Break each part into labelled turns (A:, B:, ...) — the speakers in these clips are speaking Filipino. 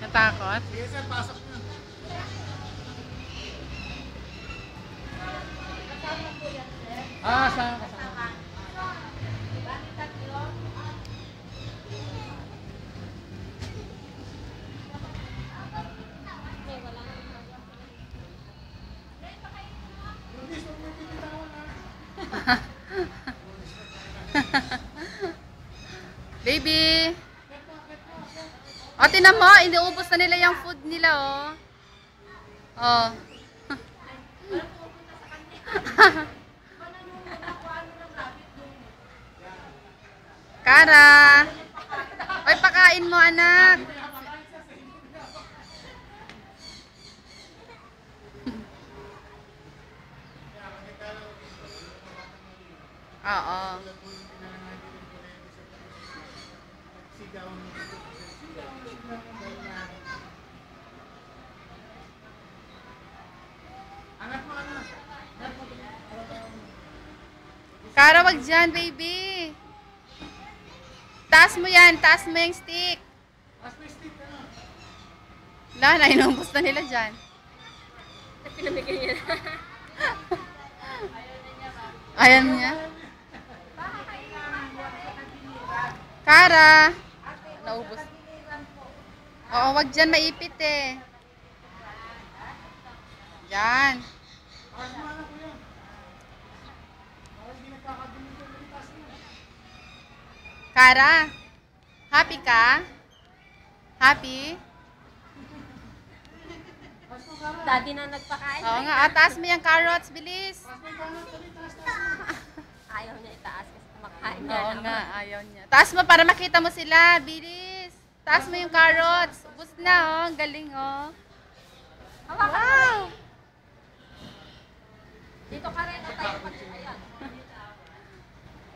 A: Natakot?
B: Sige sir, pasok na. Kasama.
A: Baby! O, tinan mo, iniubos na nila yung food nila, oh. Oh. Kara! Oy, pakain mo, anak! Oo. Kara, wag dyan, baby. Taas mo yan. Taas mo yung stick. Wala na, inumbos na nila dyan.
C: Pinamigay niya na.
A: Ayan niya. Kara. Naubos. Oo, wag dyan, maipit eh. Dyan. Kara, happy ka? Happy?
C: Daddy na nagpakain.
A: Oo nga, taas mo yung carrots, bilis.
C: Ayaw niya itaas kasi kumakain niya.
A: Oo nga, ayaw niya. Taas mo para makita mo sila, bilis. Taas mo yung carrots. Ubus na, oh. Ang galing, oh. Wow!
C: Dito ka rin, tayo pag ayan.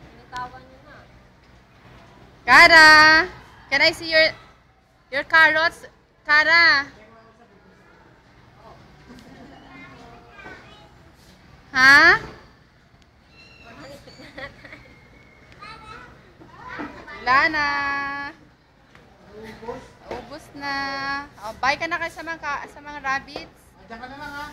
C: Binitawan niyo na.
A: Kara, can I see your carrots? Kara. Ha? Wala na. Ubus na. Oh, bye ka na kayo sa mga rabbits.
B: Diyan ka na lang ha.